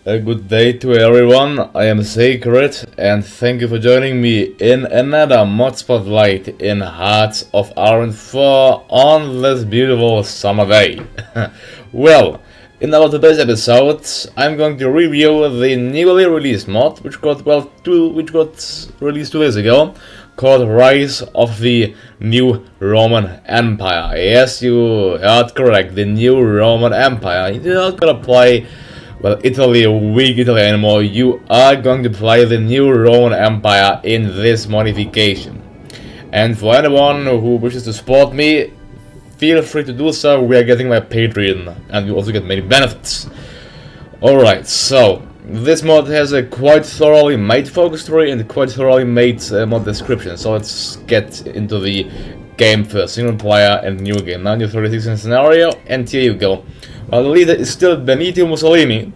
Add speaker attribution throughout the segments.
Speaker 1: A good day to everyone, I am Sacred and thank you for joining me in another mod spotlight in Hearts of Iron 4 on this beautiful summer day. Well, in our today's episode, I'm going to review the newly released mod which got released 2 days ago, called Rise of the New Roman Empire. Yes, you heard correct, the New Roman Empire. You're not gonna play Italy, weak Italy anymore. You are going to play the New Roman Empire in this modification. And for anyone who wishes to support me, feel free to do so. We are getting my Patreon, and we also get many benefits. Alright, so this mod has a quite thoroughly made focus tree and a quite thoroughly made mod description. So let's get into the game first. Single player and new game. Now new 36 in scenario, and here you go. Well, the leader is still Benito Mussolini.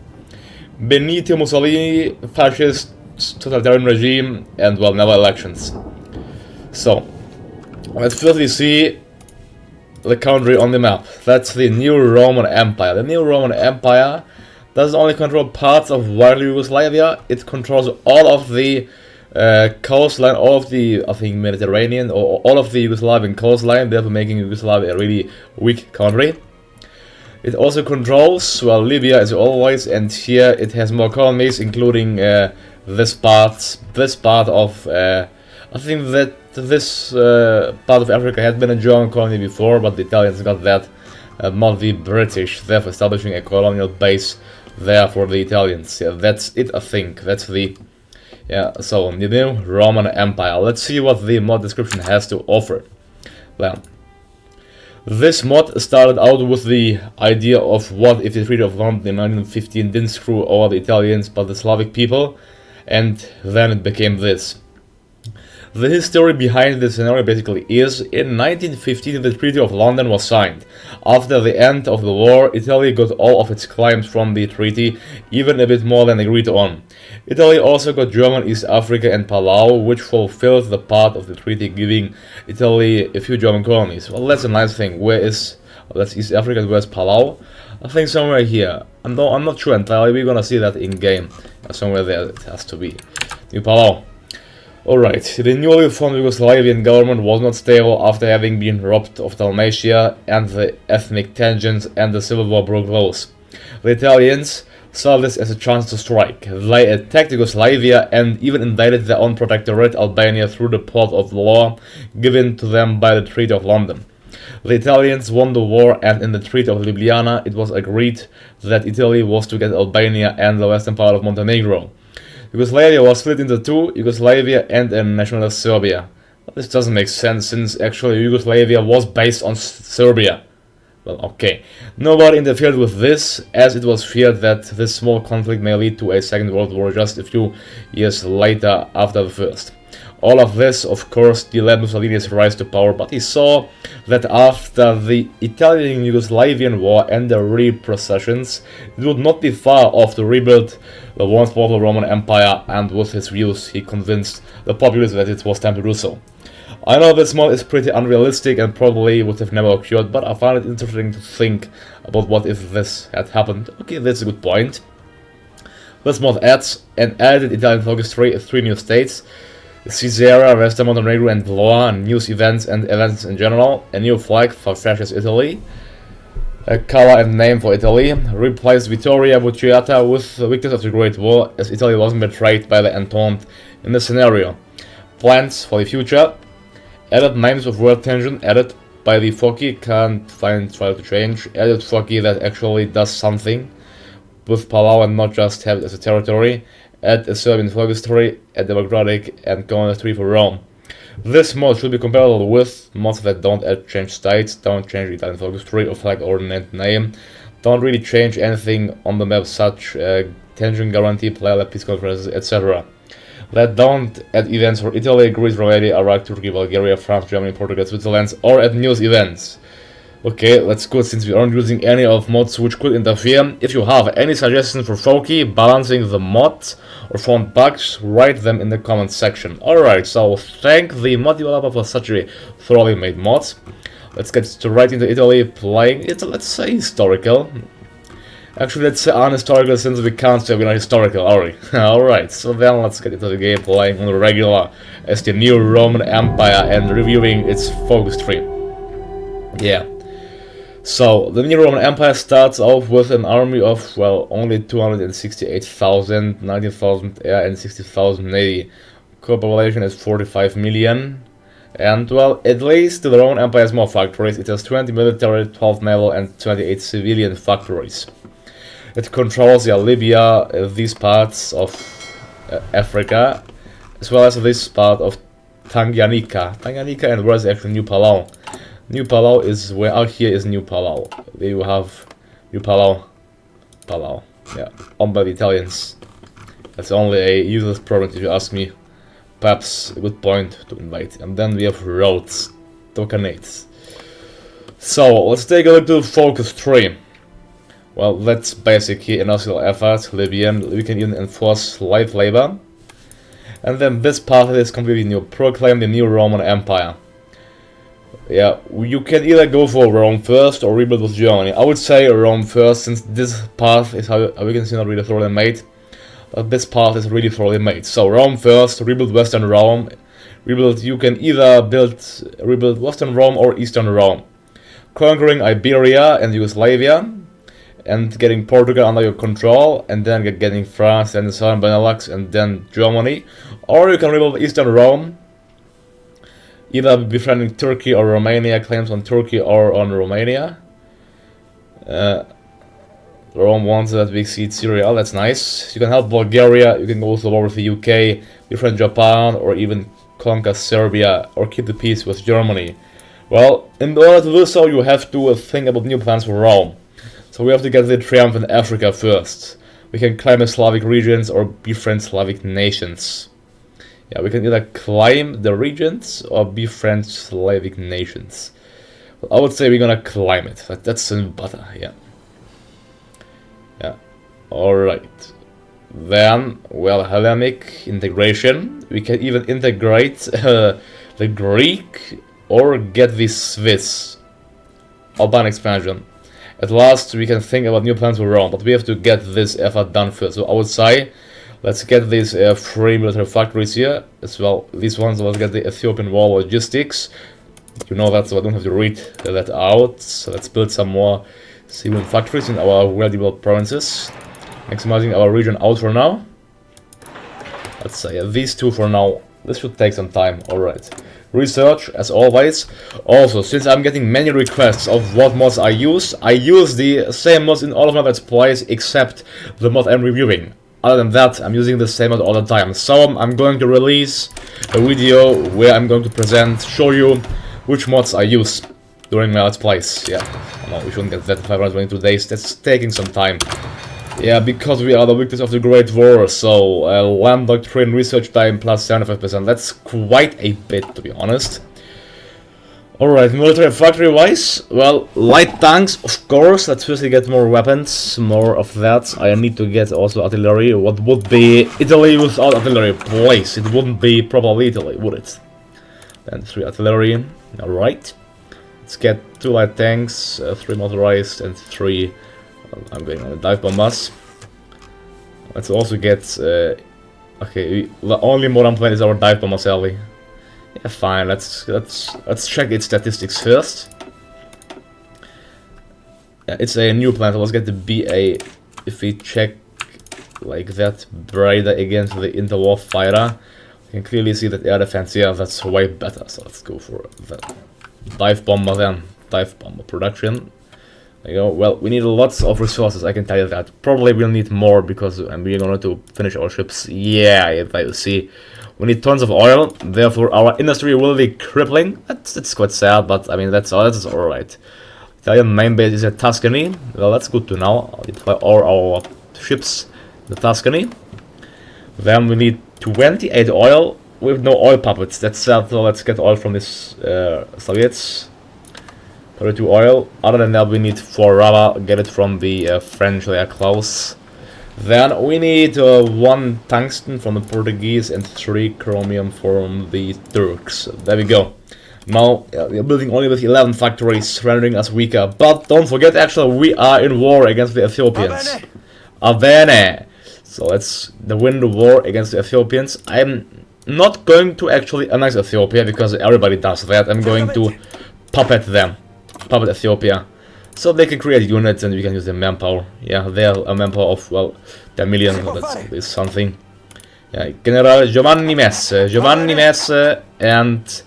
Speaker 1: Benito Mussolini, fascist, totalitarian regime, and well, never elections. So, let's firstly see the country on the map. That's the New Roman Empire. The New Roman Empire doesn't only control parts of wider Yugoslavia, it controls all of the coastline, all of the, I think, Mediterranean, or all of the Yugoslavian coastline, therefore making Yugoslavia a really weak country. It also controls, well, Libya as always, and here it has more colonies, including this part of, I think that this part of Africa had been a German colony before, but the Italians got that, not the British, therefore establishing a colonial base there for the Italians. Yeah, that's it, I think. That's the, yeah, so the New Roman Empire. Let's see what the mod description has to offer. Well, this mod started out with the idea of what if the Treaty of London in 1915 didn't screw over the Italians but the Slavic people, and then it became this. The history behind this scenario basically is, in 1915 the Treaty of London was signed. After the end of the war, Italy got all of its claims from the treaty, even a bit more than agreed on. Italy also got German East Africa and Palau, which fulfilled the part of the treaty giving Italy a few German colonies. Well, that's a nice thing. Where is, well, that's East Africa, where's Palau? I think somewhere here. I'm not sure entirely, we're gonna see that in game. Somewhere there it has to be. New Palau. Alright, the newly formed Yugoslavian government was not stable after having been robbed of Dalmatia, and the ethnic tensions and the civil war broke loose. The Italians saw this as a chance to strike. They attacked Yugoslavia and even invaded their own protectorate, Albania, through the port of law given to them by the Treaty of London. The Italians won the war, and in the Treaty of Ljubljana it was agreed that Italy was to get Albania and the western part of Montenegro. Yugoslavia was split into two, Yugoslavia and a nationalist Serbia. Well, this doesn't make sense, since actually Yugoslavia was based on Serbia. Well, okay. Nobody interfered with this, as it was feared that this small conflict may lead to a second world war just a few years later after the first. All of this, of course, delayed Mussolini's rise to power, but he saw that after the Italian-Yugoslavian war and the repossessions, it would not be far off to rebuild the once powerful Roman Empire, and with his views he convinced the populace that it was time to do so. I know this mod is pretty unrealistic and probably would have never occurred, but I find it interesting to think about what if this had happened. Okay, that's a good point. This mod adds an added Italian focus tree, 3 new states, Caesarea, Western Montenegro and Vloa, news events and events in general, a new flag for fascist Italy, a color and name for Italy, replaced Vittoria Bucciata with the victors of the Great War, as Italy wasn't betrayed by the Entente in the scenario. Plans for the future, added names of world tension, added by the Foki, can't find trial to change, added Foki that actually does something with Palau and not just have it as a territory, add a Serbian focus tree, a democratic and communist tree for Rome. This mod should be comparable with mods that don't add change states, don't change Italian focus tree or flag or name, don't really change anything on the map such tension guarantee, player peace conferences, etc. That don't add events for Italy, Greece, Romania, Iraq, Turkey, Bulgaria, France, Germany, Portugal, Switzerland, or add news events. Okay, that's good, since we aren't using any of mods which could interfere. If you have any suggestions for Foki, balancing the mods, or found bugs, write them in the comments section. Alright, so thank the mod developer for such a thoroughly made mod. Let's get right into Italy, playing it, let's say, historical. Actually, let's say unhistorical since we can't say we're not historical, are we? Alright, so then let's get into the game, playing on the regular as the new Roman Empire and reviewing its focus tree. Yeah. So, the new Roman Empire starts off with an army of, well, only 268,000, 19,000 air and 60,000 navy. Core population is 45 million. And, well, at least the Roman Empire has more factories. It has 20 military, 12 naval and 28 civilian factories. It controls Libya, these parts of Africa, as well as this part of Tanganyika. And where's actually New Palau? New Palau is where out here is New Palau. There you have New Palau. Yeah, owned by the Italians. That's only a useless product if you ask me. Perhaps a good point to invite. And then we have roads, tokanates. So let's take a look to the focus tree. Well, that's basically industrial effort, Libyan. We can even enforce light labor. And then this part is completely new. Proclaim the new Roman Empire. Yeah, you can either go for Rome first or rebuild with Germany. I would say Rome first, since this path is how we can see not really thoroughly made. But this path is really thoroughly made. So Rome first, rebuild Western Rome. You can either rebuild Western Rome or Eastern Rome. Conquering Iberia and Yugoslavia. And getting Portugal under your control, and then getting France and the Southern Benelux, and then Germany. Or you can rebuild Eastern Rome, either befriending Turkey or Romania, claims on Turkey or on Romania. Rome wants that we exceed Syria, oh, that's nice. You can help Bulgaria, you can go to war with the UK, befriend Japan, or even conquer Serbia, or keep the peace with Germany. Well, in order to do so, you have to think about new plans for Rome. So we have to get the triumph in Africa first. We can claim the Slavic regions or befriend Slavic nations. Yeah, we can either claim the regions or befriend Slavic nations. Well, I would say we're gonna claim it. That's in butter, yeah. Yeah, alright. Then, well, Hellenic Integration. We can even integrate the Greek or get the Swiss. Urban expansion. At last, we can think about new plans for Rome, but we have to get this effort done first. So I would say, let's get these free military factories here as well. These ones, let's get the Ethiopian war logistics. You know that, so I don't have to read that out. So let's build some more civilian factories in our well-developed provinces, maximizing our region out for now. Let's say these two for now. This should take some time. All right. Research, as always. Also, since I'm getting many requests of what mods I use the same mods in all of my Let's Plays except the mod I'm reviewing. Other than that, I'm using the same mod all the time. So I'm going to release a video where I'm going to show you which mods I use during my Let's Plays. Yeah, no, we shouldn't get that in 522 days. That's taking some time. Yeah, because we are the victims of the Great War, so land doctrine research time plus 75%. That's quite a bit, to be honest. Alright, military factory wise, well, light tanks, of course. Let's firstly get more weapons, more of that. I need to get also artillery. What would be Italy without artillery? Place. It wouldn't be probably Italy, would it? Then 3 artillery. Alright. Let's get 2 light tanks, 3 motorized, and 3. I'm going on the dive bombers. Let's also get. Okay, the only modern plane is our dive bomber, Sally. Yeah, fine. Let's check its statistics first. Yeah, it's a new plane. So let's get the BA. If we check like that, Breda against the interwar fighter, we can clearly see that air defense. Yeah, that's way better. So let's go for the dive bomber then. Dive bomber production. There you go. Well, we need lots of resources, I can tell you that. Probably we'll need more because we're going to finish our ships. Yeah, you see. We need tons of oil, therefore our industry will be crippling. That's quite sad, but I mean, that's alright. Italian main base is at Tuscany. Well, that's good to know. I'll deploy all our ships in the Tuscany. Then we need 28 oil with no oil puppets. That's sad, so let's get oil from these Soviets. 32 oil. Other than that, we need 4 rubber. Get it from the French, they are close. Then we need 1 tungsten from the Portuguese and 3 chromium from the Turks. There we go. Now, we are building only with 11 factories, rendering us weaker. But don't forget, actually, we are in war against the Ethiopians. Avene! So let's win the war against the Ethiopians. I'm not going to actually annex Ethiopia, because everybody does that. I'm going to puppet them. Puppet Ethiopia. So they can create units and we can use their manpower. Yeah, they're a manpower of, well, 10 million. That is something. Yeah, General Giovanni Messe and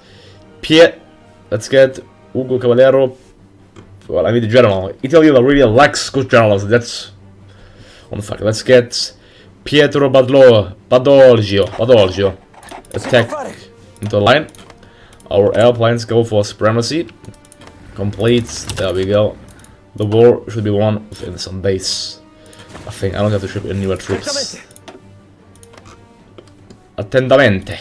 Speaker 1: Piet. Let's get Ugo Cavallero. Well, I need a general. Italy really lacks good generals. That's on the fact. Let's get Pietro Badolgio. Attack into line. Our airplanes go for supremacy. Complete. There we go. The war should be won within some days. I think I don't have to ship in newer troops. Attendamente.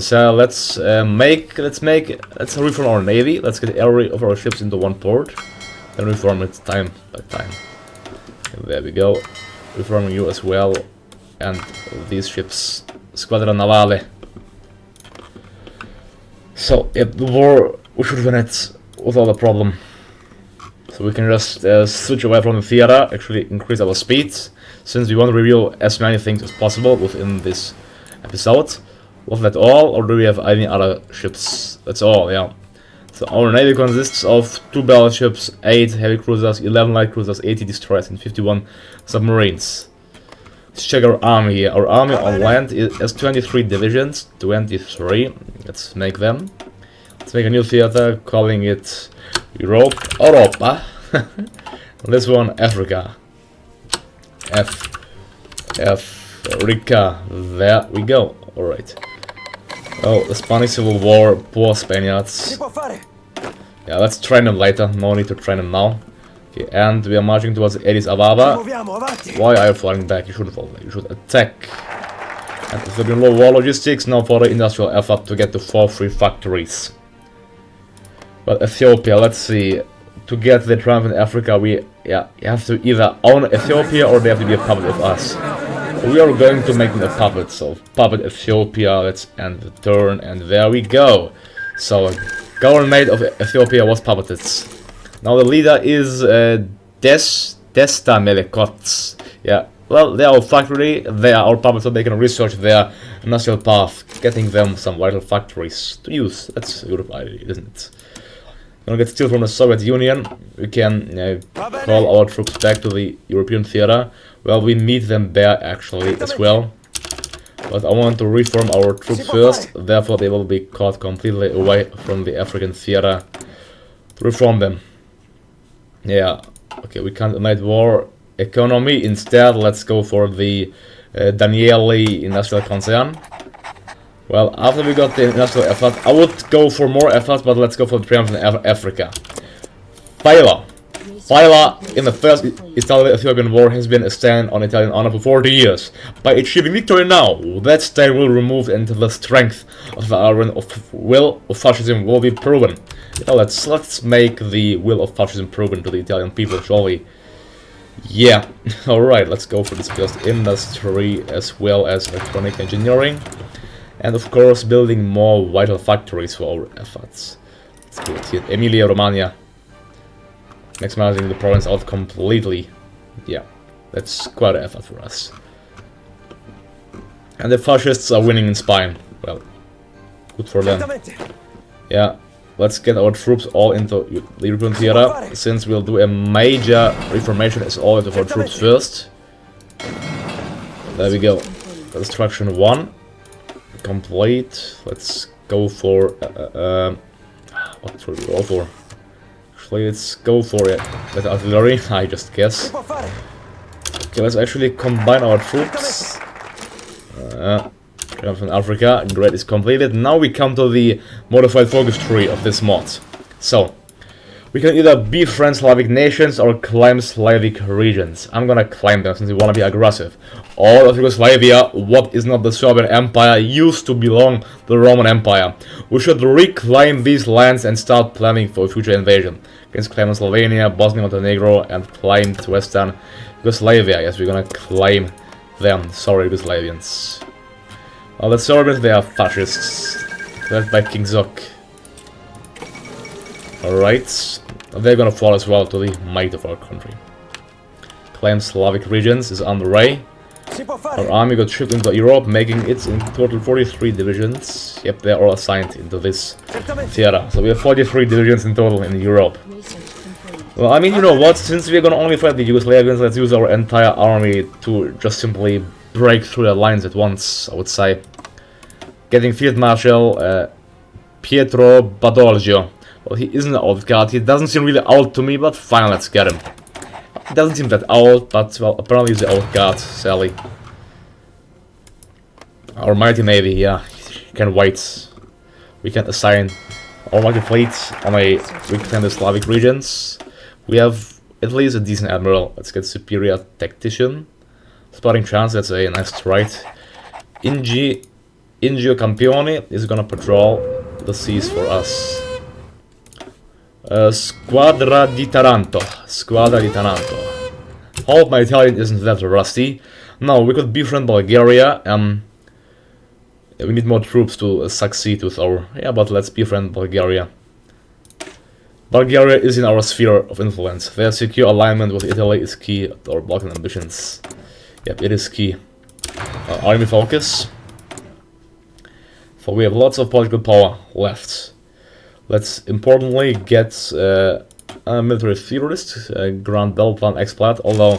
Speaker 1: So let's reform our navy. Let's get every of our ships into one port, and reform it time by time. And there we go. Reforming you as well, and these ships, Squadra Navale. So yeah, the war we should win it without a problem. So we can just switch away from the theater, actually increase our speed, since we want to reveal as many things as possible within this episode. Was that all, or do we have any other ships? That's all, yeah. So our navy consists of 2 battleships, 8 heavy cruisers, 11 light cruisers, 80 destroyers, and 51 submarines. Let's check our army here. Our army on land has 23 divisions, 23. Let's make them. Let's make a new theater, calling it Europa. This one, Africa. Africa. There we go. Alright. Oh, the Spanish Civil War, poor Spaniards. Yeah, let's train them later, no need to train them now. Okay, and we are marching towards Addis Ababa. Why are you falling back? You shouldn't fall back, you should attack. And if there's been low war logistics, now for the industrial effort to get to 4 free factories. But Ethiopia, let's see. To get the triumph in Africa, you have to either own Ethiopia or they have to be a puppet of us. We are going to make them a puppet, so puppet Ethiopia, let's end the turn, and there we go. So, government of Ethiopia was puppeted. Now the leader is Desta Melekots. Yeah, well, they are our factory, they are our puppets, so they can research their national path, getting them some vital factories to use. That's a good idea, isn't it? Gonna get steel from the Soviet Union. We can call our troops back to the European theater. Well, we meet them there actually as well. But I want to reform our troops first, therefore they will be caught completely away from the African theater to reform them. Yeah, okay, we can't unite war economy. Instead, let's go for the Danieli industrial concern. Well, after we got the industrial effort, I would go for more effort, but let's go for the triumph in Africa. Faila in the first Italo-Ethiopian war has been a stand on Italian honor for 40 years. By achieving victory now, that stand will remove and the strength of the iron of will of fascism will be proven. Yeah, let's make the will of fascism proven to the Italian people, shall we? Yeah, alright, let's go for this first industry as well as electronic engineering. And of course, building more vital factories for our efforts. Let's do it here. Emilia-Romagna. Maximizing the province out completely. Yeah, that's quite an effort for us. And the fascists are winning in Spain. Well, good for them. Yeah, let's get our troops all into the European theater, since we'll do a major reformation as all of our troops first. There we go. Construction 1. Complete. Let's go for what should we go for? Actually, let's go for it. With artillery, I just guess. Okay, let's actually combine our troops. From Africa, great, is completed. Now we come to the modified focus tree of this mod. So, we can either befriend Slavic nations or claim Slavic regions. I'm gonna claim them since we wanna be aggressive. All of Yugoslavia, what is not the Serbian Empire, used to belong to the Roman Empire. We should reclaim these lands and start planning for a future invasion. Against claim Slovenia, Bosnia, Montenegro, and claim Western Yugoslavia. Yes, we're gonna claim them. Sorry, Yugoslavians. Well, the Serbians, they are fascists. Led by King Zok. Alright, they're gonna fall as well to the might of our country. Claim Slavic regions is underway. Our army got shipped into Europe, making it in total 43 divisions. Yep, they're all assigned into this theater. So we have 43 divisions in total in Europe. Well, I mean, you know what? Since we're gonna only fight the Yugoslavians, let's use our entire army to just simply break through the lines at once, I would say. Getting Field Marshal Pietro Badoglio. Well, he isn't an old guard. He doesn't seem really old to me, but fine, let's get him. He doesn't seem that old, but, well, apparently he's the old guard, Sally. Our mighty navy, yeah, he can wait. We can assign our mighty fleet on a weak the Slavic regions. We have at least a decent admiral. Let's get superior tactician. Spotting chance, that's a nice strike. Ingio Campione is gonna patrol the seas for us. Squadra di Taranto. Squadra di Taranto. Hope my Italian isn't that rusty. No, we could befriend Bulgaria. We need more troops to succeed with our... Yeah, but let's befriend Bulgaria. Bulgaria is in our sphere of influence. Their secure alignment with Italy is key to our Balkan ambitions. Yep, it is key. Army focus. For we have lots of political power left. Let's importantly get a military theorist, Grand Bell Plan expert, although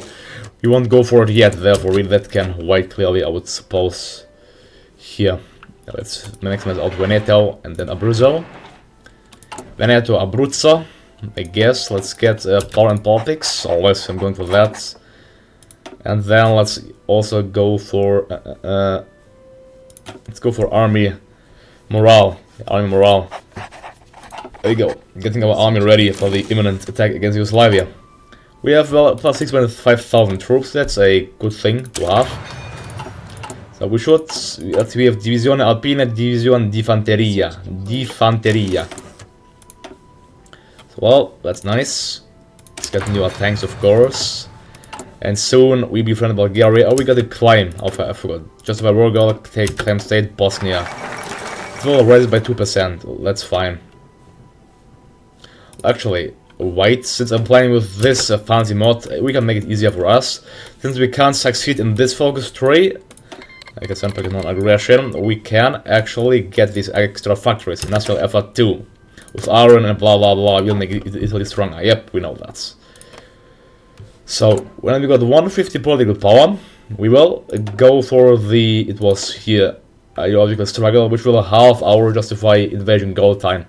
Speaker 1: we won't go for it yet, therefore that can wait clearly, I would suppose. Here. Let's maximize out Veneto and then Abruzzo. Veneto, Abruzzo, I guess. Let's get power and politics, always I'm going for that. And then let's also go for army morale. Army morale. There you go. Getting our army ready for the imminent attack against Yugoslavia. We have well plus 6,500 troops. That's a good thing to have. So we should. We have Divisione Alpina, Divisione di Fanteria. Di Fanteria. So, well, that's nice. Let's get new tanks, of course. And soon we befriend Bulgaria. Oh, we gotta claim. Oh, I forgot. Just if we're gonna claim state Bosnia. It will raise by 2%. That's fine. Actually, wait. Since I'm playing with this fancy mod, we can make it easier for us. Since we can't succeed in this focus tree, like I said, non-aggression, we can actually get these extra factories. National effort 2. With iron and blah blah blah, we'll make Italy stronger. Yep, we know that. So, when we got 150 political power, we will go for the, it was here, ideological struggle, which will halve our justify invasion goal time,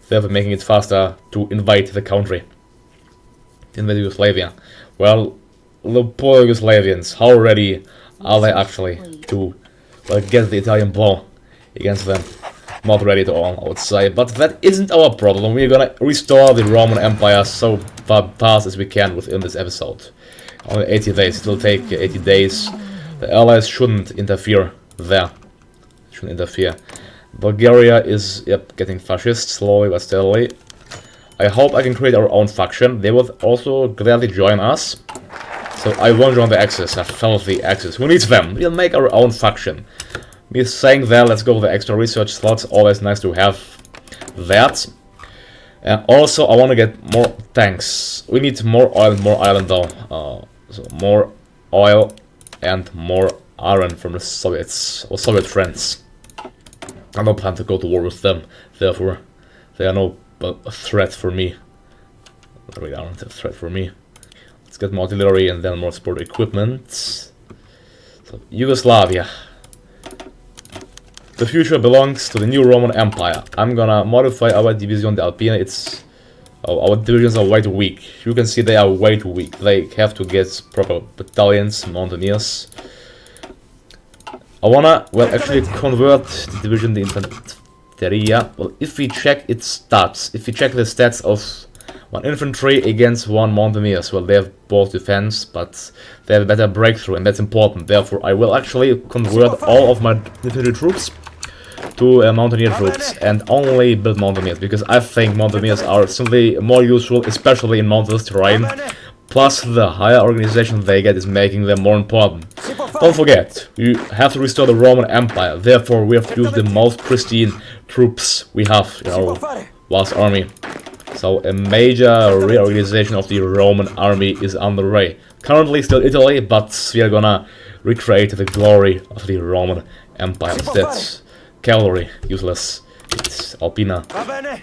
Speaker 1: therefore making it faster to invade the country. Invade Yugoslavia. Well, the poor Yugoslavians, how ready are they actually to get the Italian blow against them? Not ready at all, I would say, but that isn't our problem. We're gonna restore the Roman Empire so fast as we can within this episode. Only 80 days, it will take 80 days. The Allies shouldn't interfere there. Shouldn't interfere. Bulgaria is, yep, getting fascist, slowly but steadily. I hope I can create our own faction. They would also gladly join us. So I won't join the Axis, a filthy Axis. Who needs them? We'll make our own faction. Me saying that, let's go with the extra research slots. Always nice to have that. And also, I want to get more tanks. We need more oil and more iron though. So more oil and more iron from the Soviets, or Soviet friends. I don't plan to go to war with them, therefore they are no threat for me. They really aren't a threat for me. Let's get more artillery and then more sport equipment. So, Yugoslavia. The future belongs to the new Roman Empire. I'm gonna modify our Divisione Alpina. It's... our divisions are way too weak. You can see they are way too weak. They have to get proper battalions, mountaineers. I wanna, well, actually convert the division, the Infanteria. Well, if we check its stats, if we check the stats of one infantry against one mountaineers, well, they have both defense, but they have a better breakthrough, and that's important. Therefore, I will actually convert all of my infantry troops to mountaineer troops, and only build mountaineers, because I think mountaineers are simply more useful, especially in mountainous terrain. Plus, the higher organization they get is making them more important. Don't forget, we have to restore the Roman Empire, therefore we have to use the most pristine troops we have in our vast army. So a major reorganization of the Roman army is underway. Currently still Italy, but we are gonna recreate the glory of the Roman Empire instead. Cavalry, useless. It's Alpina.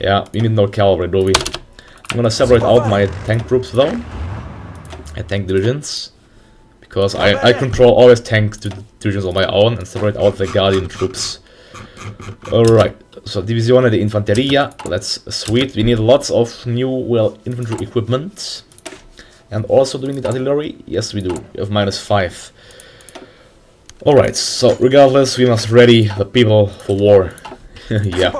Speaker 1: Yeah, we need no cavalry, do we? I'm gonna separate out my tank troops though. And tank divisions. Because I control all these tank divisions on my own and separate out the Guardian troops. Alright, so Divisione di Infanteria, that's sweet. We need lots of new, well, infantry equipment. And also, do we need artillery? Yes, we do. We have -5. Alright, so regardless, we must ready the people for war. Yeah.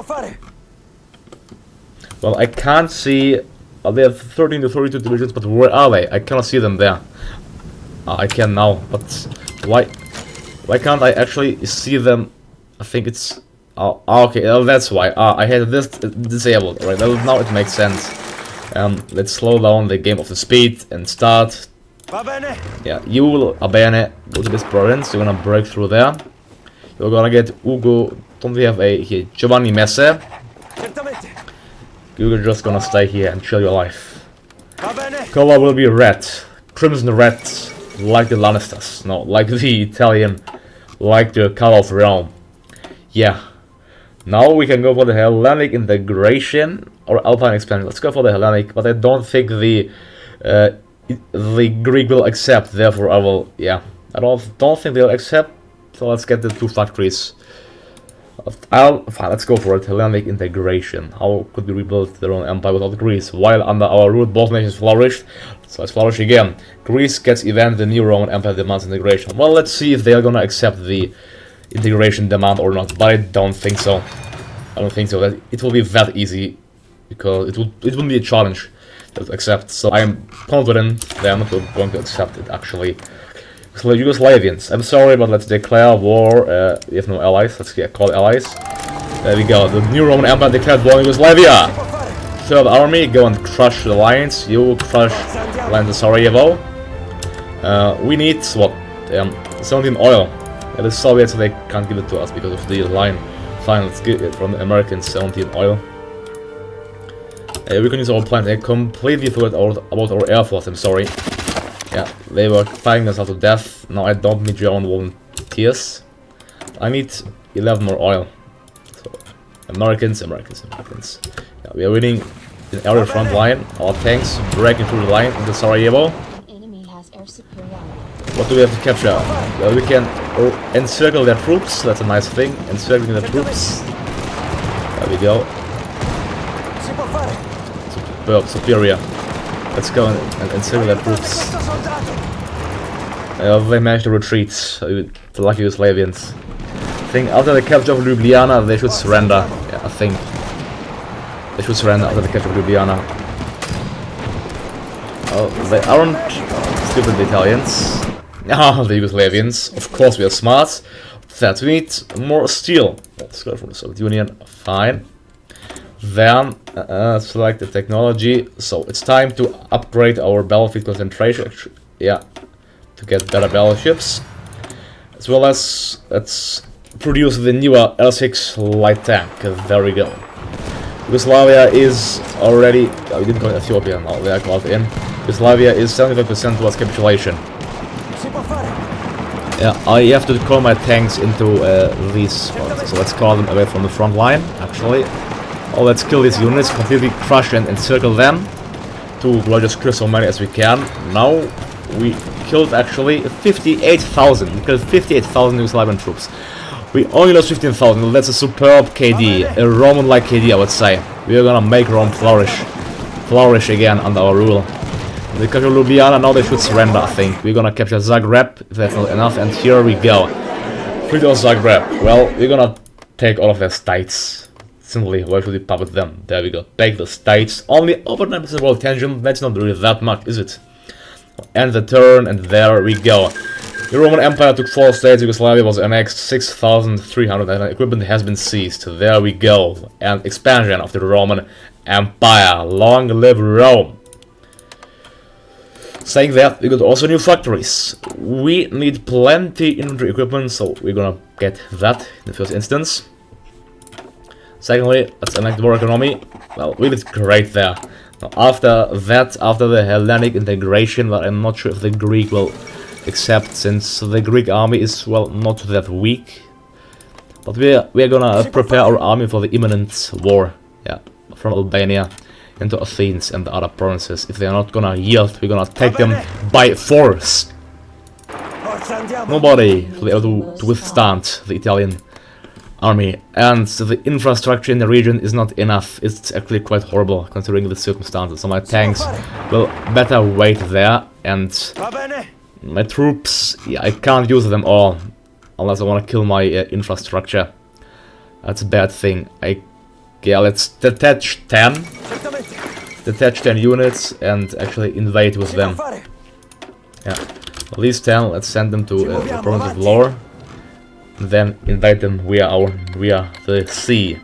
Speaker 1: Well, I can't see... they have 13 to 32 divisions, but where are they? I cannot see them there. I can now, but why can't I actually see them? I think it's... Oh, okay, that's why. I had this disabled, right? Now it makes sense. Let's slow down the game of the speed and start. Yeah, you will, Abene, go to this province. You're gonna break through there. You're gonna get Ugo. Don't we have a here? Giovanni Messe. You're just gonna stay here and chill your life. Color will be red, crimson red, like the Lannisters. No, like the Italian, like the color of Rome. Yeah. Now we can go for the Hellenic Integration or Alpine expansion. Let's go for the Hellenic, but I don't think the Greek will accept. Therefore, I will. Yeah, I don't think they'll accept. So let's get the 2 factories. Fine, let's go for it. Hellenic Integration. How could we rebuild their own empire without Greece? While under our rule, both nations flourished. So let's flourish again. Greece gets event. The new Roman Empire demands integration. Well, let's see if they are gonna accept the integration demand or not, but I don't think so. I don't think so. That it will be that easy because it wouldn't be a challenge to accept. So I'm confident they are not going to accept it actually. So Yugoslavians, I'm sorry, but let's declare war. We have no allies. Let's call allies. There we go. The new Roman Empire declared war in Yugoslavia. Third Army, go and crush the lines. You crush land in Sarajevo. We need what? 17 oil. The Soviets, they can't give it to us because of the line. Fine, let's get it from the Americans, 17 oil. We can use our planes. I completely forgot about our air force, I'm sorry. Yeah, they were fighting themselves to death. Now I don't need German volunteers. I need 11 more oil. So, Americans. Yeah, we are winning in area front line. Our tanks breaking through the line into Sarajevo. What do we have to capture? Well, we can encircle their troops. That's a nice thing. Encircling their troops. There we go. Superb, superior. Let's go and encircle their troops. They managed to retreat. The lucky Yugoslavians. I think after the capture of Ljubljana, they should surrender. Yeah, I think they should surrender after the capture of Ljubljana. Oh, they aren't stupid, the Italians. Ah, the Yugoslavians. Of course, we are smart. That we need more steel. Let's go from the Soviet Union. Fine. Then select the technology. So it's time to upgrade our battlefield concentration. Yeah, to get better battleships, as well as let's produce the newer L6 light tank. There we go. Yugoslavia is already. We didn't call it Ethiopia now. They are called in. Yugoslavia is 75% towards capitulation. Yeah, I have to call my tanks into these spots. So let's call them away from the front line, actually. Oh, let's kill these units, completely crush and encircle them. We'll just kill so many as we can. Now, we killed actually 58,000. We killed 58,000 Yugoslavian troops. We only lost 15,000. That's a superb KD. A Roman-like KD, I would say. We are gonna make Rome flourish. Flourish again under our rule. They capture Ljubljana, now they should surrender, I think. We're gonna capture Zagreb, if that's not enough, and here we go. Free of Zagreb. Well, we're gonna take all of their states. Simply, why should we puppet them? There we go. Take the states. Only over 9% world tension. That's not really that much, is it? End the turn, and there we go. The Roman Empire took 4 states. Yugoslavia was annexed. 6,300 and equipment has been seized. There we go. And expansion of the Roman Empire. Long live Rome. Saying that, we got also new factories. We need plenty infantry equipment, so we're gonna get that in the first instance. Secondly, let's enact war economy. Well, we did great there. Now, after that, after the Hellenic Integration, well, I'm not sure if the Greek will accept, since the Greek army is, well, not that weak. But we're gonna prepare our army for the imminent war, yeah, from Albania into Athens and the other provinces. If they're not gonna yield, we're gonna take them by force. Nobody will be able to withstand the Italian army, and the infrastructure in the region is not enough. It's actually quite horrible considering the circumstances. So my tanks will better wait there, and my troops, yeah, I can't use them all unless I want to kill my infrastructure. That's a bad thing. Yeah, let's detach 10 units and actually invade with them. Yeah, at least 10. Let's send them to the province of Lower, then invade them via the sea.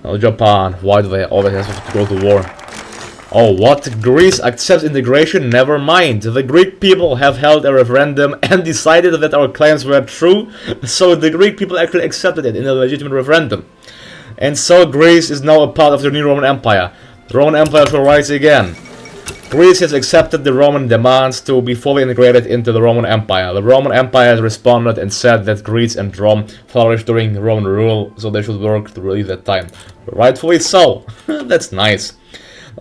Speaker 1: Now Japan, why do they always have to go to war? Oh, what? Greece accepts integration? Never mind. The Greek people have held a referendum and decided that our claims were true, so the Greek people actually accepted it in a legitimate referendum. And so Greece is now a part of the new Roman Empire. The Roman Empire shall rise again. Greece has accepted the Roman demands to be fully integrated into the Roman Empire. The Roman Empire has responded and said that Greece and Rome flourished during Roman rule, so they should work to relieve that time. Rightfully so. That's nice.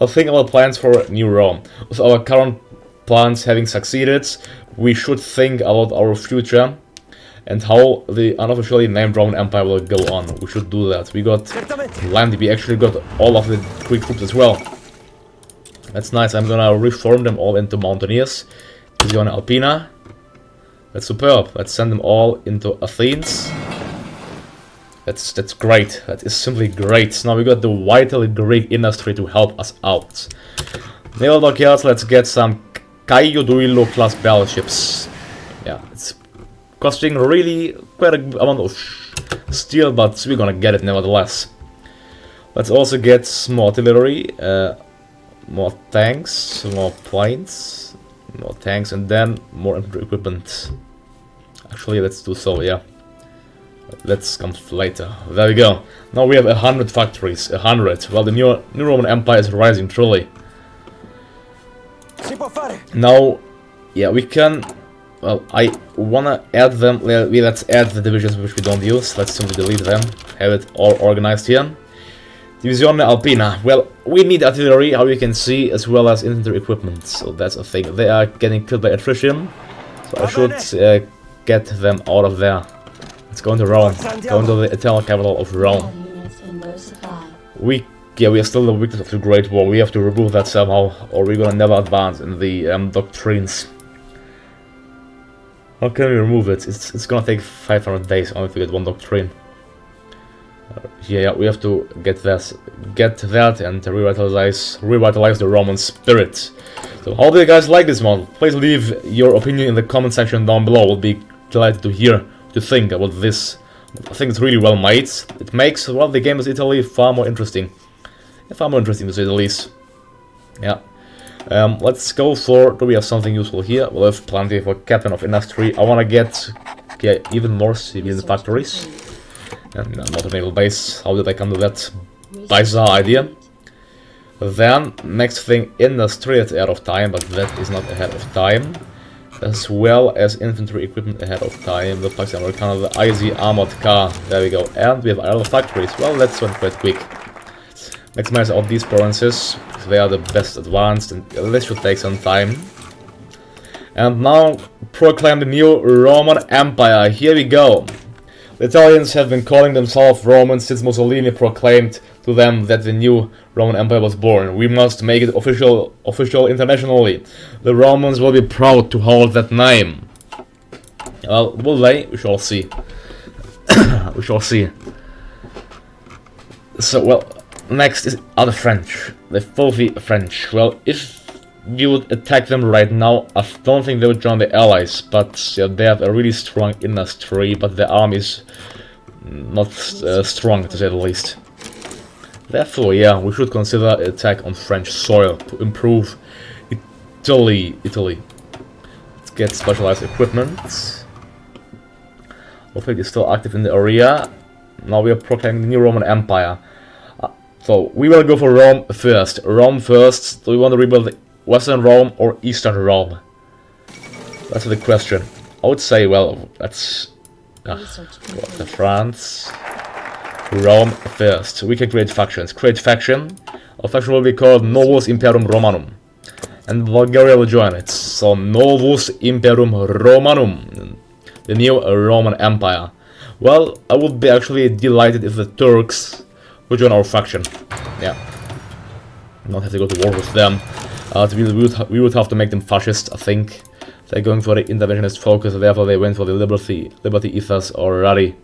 Speaker 1: I'll think about plans for New Rome. With our current plans having succeeded, we should think about our future and how the unofficially named Roman Empire will go on. We should do that. We got land, we actually got all of the Greek troops as well. That's nice. I'm gonna reform them all into mountaineers. Divisione Alpina. That's superb. Let's send them all into Athens. That's great. That is simply great. Now we got the vital Greek industry to help us out. Naval dockyards, let's get some Kaio Duilo class battleships. Yeah, it's costing really quite a amount of steel, but we're gonna get it nevertheless. Let's also get more artillery, more tanks, more planes, more tanks, and then more infantry equipment. Actually, let's do so, yeah. Let's come later. There we go. Now we have 100 factories. 100. Well, the new Roman Empire is rising truly. Now, yeah, we can. Well, I wanna add them. Let's add the divisions which we don't use. Let's simply delete them. Have it all organized here. Divisione Alpina. Well, we need artillery, how you can see, as well as infantry equipment. So that's a thing. They are getting killed by attrition. So I should get them out of there. Let's go into Rome. Go into the Italian capital of Rome. We are still the weakness of the Great War. We have to remove that somehow, or we're gonna never advance in the doctrines. How can we remove it? It's gonna take 500 days only to get one doctrine. Yeah, we have to get that and revitalize the Roman spirit. So how do you guys like this model? Please leave your opinion in the comment section down below. We'll be delighted to hear to think about this. I think it's really well made. It makes, well, the game is Italy far more interesting. Far more interesting to say the least. Yeah. Let's go for, do we have something useful here? We'll have plenty for Captain of Industry. I wanna get even more civilian factories. And not a naval base. How did I come to that bizarre idea? Then, next thing, industry, it's ahead of time, but that is not ahead of time. As well as infantry equipment ahead of time. The Pax Americana, the IZ armored car. There we go. And we have other factories. Well, that's went quite quick. Maximize out these provinces. They are the best advanced, and this should take some time. And now, proclaim the new Roman Empire. Here we go. The Italians have been calling themselves Romans since Mussolini proclaimed to them that the new Roman Empire was born. We must make it official internationally. The Romans will be proud to hold that name. Well, will they? We shall see. We shall see. So, well, next is other French. The filthy French. Well, if you would attack them right now, I don't think they would join the Allies, but yeah, they have a really strong industry, but their army is not strong, to say the least. Therefore, yeah, we should consider an attack on French soil to improve Italy. Let's get specialized equipment. Wolfgang is still active in the area. Now we are proclaiming the new Roman Empire. So we will go for Rome first. Rome first. Do we want to rebuild Western Rome or Eastern Rome? That's the question. I would say, well, that's France. Rome first. We can create factions. Create faction. Our faction will be called Novus Imperium Romanum. And Bulgaria will join it. So Novus Imperium Romanum. The new Roman Empire. Well, I would be actually delighted if the Turks would join our faction. Yeah. Not have to go to war with them. We would have to make them fascist, I think. They're going for the interventionist focus, therefore they went for the liberty ethos already.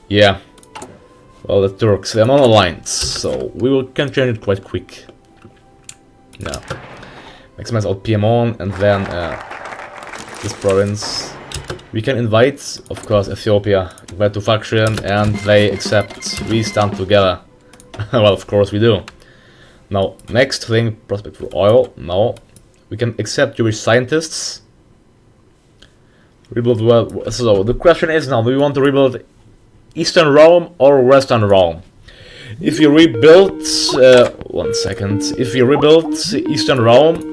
Speaker 1: Yeah. Well, the Turks, they're non-aligned, so can change it quite quick. Yeah. Maximize out Piedmont, and then this province. We can invite, of course, Ethiopia, invite to faction, and they accept. We stand together. Well, of course we do. Now, next thing, prospect for oil. No. We can accept Jewish scientists. Rebuild well. So, the question is now, do we want to rebuild Eastern Rome or Western Rome? If you rebuild... one second. If you rebuild Eastern Rome...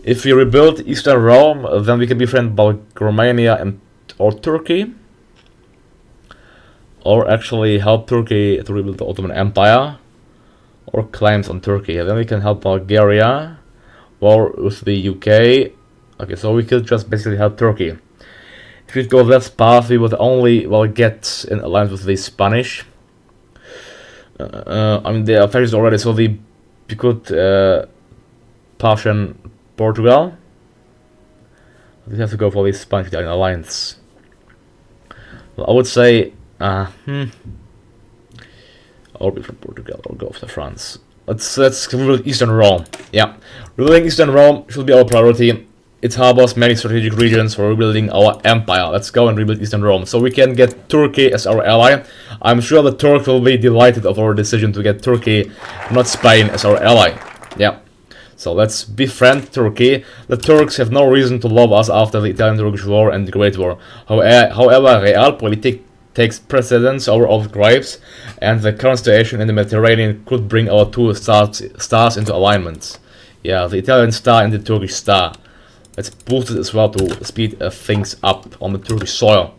Speaker 1: If we rebuild Eastern Rome, then we can befriend Romania or Turkey. Or actually help Turkey to rebuild the Ottoman Empire. Or claims on Turkey. Then we can help Bulgaria. Or with the UK. Okay, so we could just basically help Turkey. If we go that path, we would only, well, get in alliance with the Spanish. I mean, they are fascist already, so we could partition Portugal. We have to go for the Spanish in alliance. Well, I would say, or be from Portugal, or go after France. Let's rebuild Eastern Rome. Yeah, rebuilding Eastern Rome should be our priority. It harbors many strategic regions for rebuilding our empire. Let's go and rebuild Eastern Rome. So we can get Turkey as our ally. I'm sure the Turks will be delighted of our decision to get Turkey, not Spain, as our ally. Yeah. So let's befriend Turkey. The Turks have no reason to love us after the Italian-Turkish War and the Great War. However, realpolitik takes precedence over all gripes, and the current situation in the Mediterranean could bring our two stars into alignment. Yeah, the Italian star and the Turkish star. Let's boost it as well to speed things up on the Turkish soil.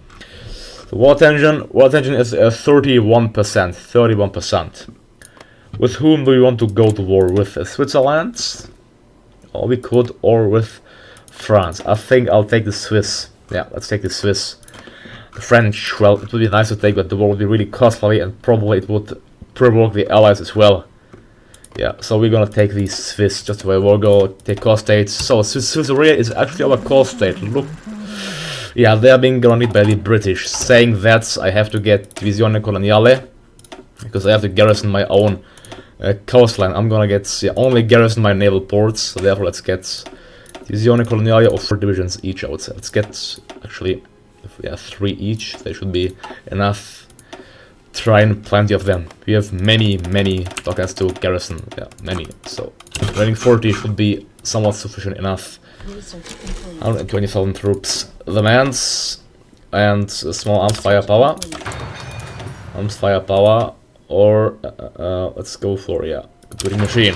Speaker 1: The war tension is 31%. 31%. With whom do we want to go to war with? Switzerland? Or we could, or with France. I think I'll take the Swiss. Yeah, let's take the Swiss. The French, well, it would be nice to take, but the war would be really costly, and probably it would provoke the Allies as well. Yeah, so we're gonna take the Swiss, just where we'll go take core states. So Switzerland is actually our core state. Look, yeah, they are being guaranteed by the British. Saying that, I have to get Divisione Coloniale, because I have to garrison my own coastline. I'm gonna get only garrison my naval ports. So therefore, let's get Divisione Coloniale of 4 divisions each. I would say. Let's get actually, yeah, 3 each. They should be enough. Try and plenty of them. We have many dockers to garrison. Yeah, many. So running 40 should be somewhat sufficient enough. 120,000 troops. Demands and small arms firepower. Or let's go for, yeah, shooting machine.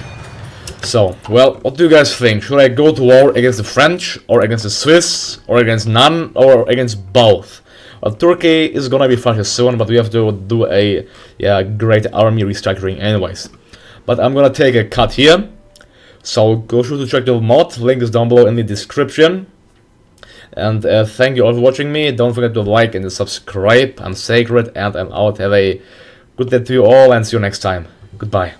Speaker 1: So, well, what do you guys think? Should I go to war against the French, or against the Swiss, or against none, or against both? Well, Turkey is gonna be fascist soon, but we have to do a great army restructuring anyways. But I'm gonna take a cut here. So go sure to check the mod, link is down below in the description. And thank you all for watching me. Don't forget to like and to subscribe. I'm Sacred and I'm out. Have a good day to you all and see you next time. Goodbye.